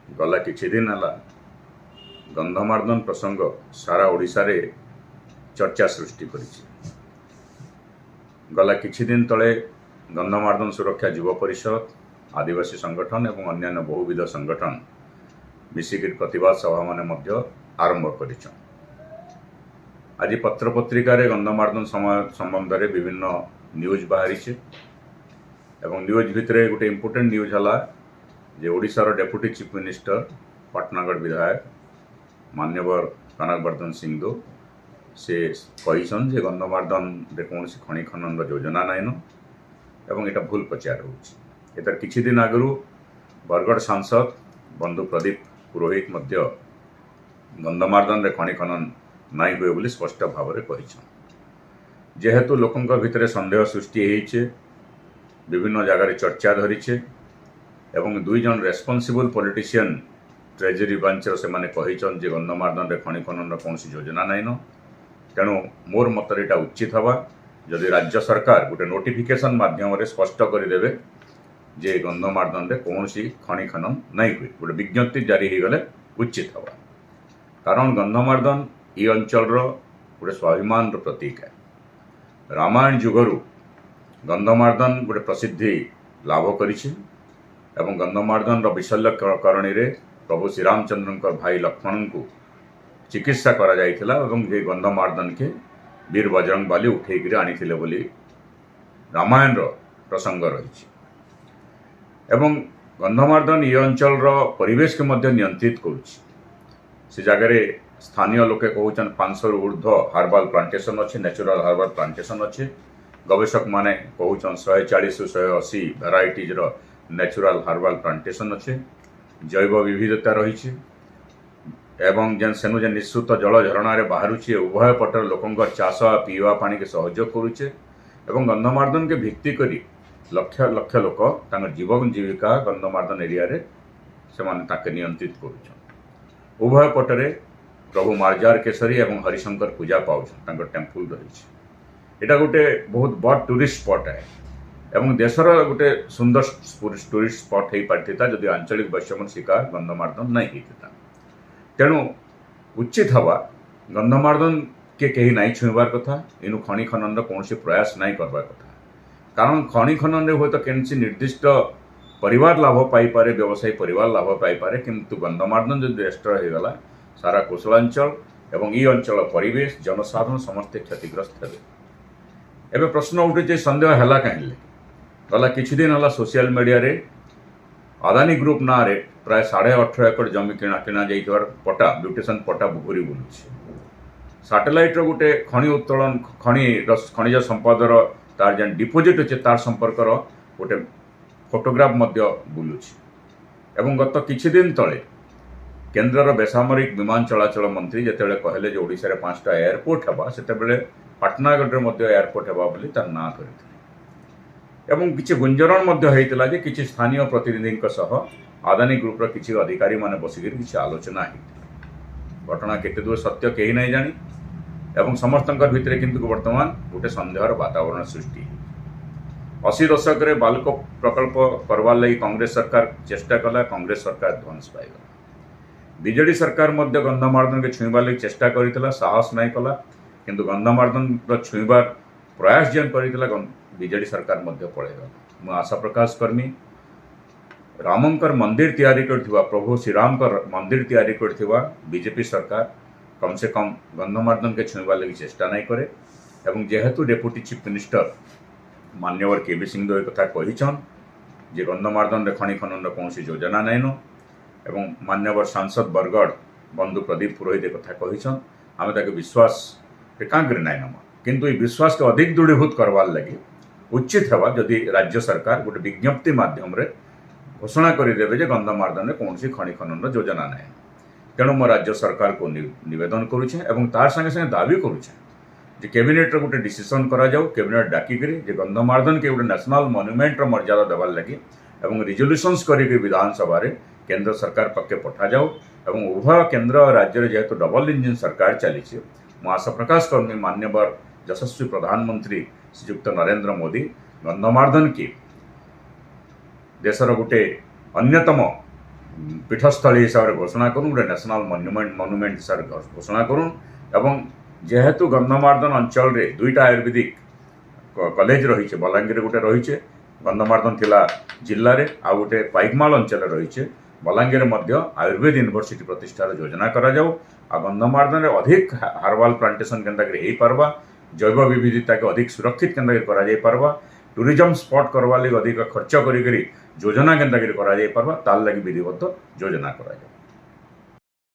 गला किछि दिन है गंधमार्दन प्रसंग सारा ओडिशा रे चर्चा सृष्टि करिछि। गला किछि दिन तले गंधमार्दन सुरक्षा युव परिषद, आदिवासी संगठन एवं अन्य बहुविध संगठन मिसिकिर प्रतिवाद सभा माने मध्य आरंभ करिछन। आज पत्र पत्रिका रे गंधमार्दन संबंध रे विभिन्न न्यूज बाहरी एवं न्यूज भितरे गोटे इम्पोर्टेंट न्यूज हला जे ओडिशार डेप्यूटी चीफ मिनिस्टर पाटनागढ़ विधायक मान्यवर कनकवर्धन सिंहदेव से कहीछन जे गंधमार्दन रे कौन खनि खनन योजना नाइन एवं एटा भूल प्रचार होछि। एतर किछि दिन आगु बरगढ़ सांसद बंधु प्रदीप पुरोहित मध्य गंधमार्दन रे खनि खनन नाई हुए बोली स्पष्ट भाव में कहीछन। जेहेतु लोकंक भितरे संदेह सृष्टि होइछे, विभिन्न जगार चर्चा धरीछे एवं दुई जन रेस्पॉन्सिबल पॉलिटिशियन ट्रेजरी ब्रांचर से माने कहीछन जे गंधमार्दन रे खनि खनन कौन योजना नाइन। तेणु मोर मतर यहाँ उचित हवा जदि राज्य सरकार गोटे नोटिफिकेशन माध्यम रे स्पष्ट करदेवे जे गंधमार्दन रे कौन खनि खनन नहीं हुए, गोटे विज्ञप्ति जारी हो गले उचित हवा। कारण गंधमार्दन ये अंचल गोटे स्वाभिमान प्रतीक है। रामायण जुगरु गंधमार्दन गोटे प्रसिद्धि लाभ करिछि एवं गंधमार्दन विशल्यकरणी रे प्रभु श्रीरामचंद्र भाई लक्ष्मण को चिकित्सा करा जाइथिला एवं ये गंधमार्दन के वीर बजरंग बाली उठेकरी आनिथिले बोली रामायण प्रसंग रही। एवं गंधमार्दन ये अंचल परिवेश के मध्य नियंत्रित करुछि। से जगह स्थानीय लोके कहउछन 500 ऊर्ध्व हार्बाल प्लांटेशन अच्छे, नेचुरल हार्बाल प्लांटेशन अच्छे। गवेषक माने कहउछन 140 180 भेराइटीज नेचुरल हार्बाल प्लांटेशन अच्छे। जैव विविधता रही एवं जेन सेनु जेन निश्चित जल झरणार बाहरुचे उभय पटर लोकंर चाष पीवा पानी के सहयोग करुचे एवं गंधमार्दन के भित्ति करी लक्ष लक्ष लोक तांकर जीवन जीविका गंधमार्दन एरिया रे से माने ताके नियंत्रित करुछन। उभय पटरे प्रभु मार्जार केसरी एवं हरिशंकर पूजा पाउछन, तांकर टेम्पल रही। एटा गोटे बहुत बड़ टूरिस्ट स्पॉट है एवं देशर गोटे सुंदर टूरिस्ट स्पॉट हो पार्थिता जदि आंचलिक वैषम्य शिकार गंधमार्दन नहीं होता। तेणु उचित हवा गंधमार्दन के कहीं नहीं छुईबार कथा, इनु खनि खनन कौन प्रयास नहीं करबार कथा। कारण खनि खनन रे होय तो केनसी निर्दिष्ट परिवार लाभ पाइपारे, व्यवसायी परिवार लाभ पाइपारे, किंतु गंधमार्दन जो डिस्ट्रय हो गला सारा कोसलांचल एवं ई अंचल परिवेश जनसाधारण समस्ते क्षतिग्रस्त हेबे। एबे प्रश्न उठे संदेह हैला कहीं गला किछि दिन हला सोशल मीडिया रे अदानी ग्रुप ना रे प्राय 18.5 एकड़ जमी किना जाइथिबार पटा ब्यूटेशन पटा घूरी बुलुछि। सैटेलाइट गोटे खनि उत्तोलन खनिज संपदर तार जेन डिपोजिट अच्छे तार संपर्कर गोटे फोटोग्राफ मध्य बुलुछि। एवं गत किछि दिन तले केन्द्रर बेसामरिक विमान चलाचल मंत्री जेतेबेले कहले जे ओडिशा रे 5टा एयरपोर्ट हेबा, सेतेबेले पाटनागढ़ रे मध्य एयरपोर्ट हेबा बोली तार ना करथिले। एवं किछि गुंजरण मध्य होइतिला जे किछि स्थानीय प्रतिनिधिंक सह अदानी ग्रुपर किछि अधिकारी माने बसिकिर किछि आलोचना होइतिला। घटना केते दूर सत्य केही नहीं जानी एवं समस्तंकर भितरे किंतु वर्तमान गोटे संदेहर वातावरण सृष्टि। 80 दशक रे बालको प्रकल्प करवार लगी कांग्रेस सरकार चेष्टा कला, कांग्रेस सरकार ध्वंस पाइगला। बीजेडी सरकार मध्य गंधमार्दन के छुईबार लगी चेष्टा करितला, साहस नहीं कला, किंतु गंधमार्दन छुईबार प्रयास जेन करितला बीजेडी सरकार मध्य पड़ेगा। मु आशा प्रकाश कर्मी रामंकर मंदिर तैयारी करथिबा, प्रभु श्रीराम का मंदिर तैयारी करथिबा बीजेपी सरकार कम से कम गंधमार्दन के छुईबार लगी चेष्टा नहीं करे। एवं जेहेतु डेप्यूटी चीफ मिनिस्टर मान्यवर केबी सिंहदेव कथा कहीछन जे गंधमार्दन रे खनि खनन कौन योजना नाइन एवं मान्यवर सांसद बरगढ़ बंधु प्रदीप पुरोहित कथा कहीछन, आमे ताके विश्वास कांग्रे नाइन नमा, किंतु ये विश्वास के अधिक दृढ़ीभूत करवार लगी उचित हवा जदि राज्य सरकार गोटे विज्ञप्ति माध्यम रे घोषणा करदेवे जे गंधमार्दन में कौन खनि खनन योजना ना। तेणु मो राज्य सरकार को निवेदन करुचे एवं तार संगे संगे दाबी करुचे जे कैबिनेट रे गोटे डिसीजन करा जाऊ, कैबिनेट डाकिकी जे गंधमार्दन के गोटे नेशनल मॉन्यूमेंट मर्यादा देवार लगी एवं रिजोल्यूशंस करके विधानसभा रे केंद्र सरकार पक्षे पठा जाऊ एवं उभय केंद्र और राज्य जेहेतु डबल इंजिन सरकार चली मु आशा प्रकाश कर्मी मान्यवर यशस्वी प्रधानमंत्री श्रीयुक्त नरेंद्र मोदी गंधमार्दन की देशर गोटे अन्यतम पीठस्थली हिसाब से घोषणा करूँ, गोटे नेशनल मनुमेंट हिसाब से घोषणा करूँ। एवं जेहेतु गंधमार्दन अंचल रे दुईटा आयुर्वेदिक कॉलेज रही, बलांगीर गोटे रही, गंधमार्दन थिला जिल्ला रे, आ गोटे पाइकमाल अंचल रही, बलांगीर मध्य आयुर्वेद यूनिवर्सिटी प्रतिष्ठार योजना करा जाऊ। आ गंधमार्दन रे अधिक हार्बाल प्लांटेशन केनता करी पारबा, जैव विविधता के अधिक सुरक्षित केनता करी करा जाई पारबा, टूरिज्म स्पॉट करवा लगी अधिक खर्च करी योजना केनता करी करा जाई पारबा, तार लगी विधिवत योजना करा जाऊ।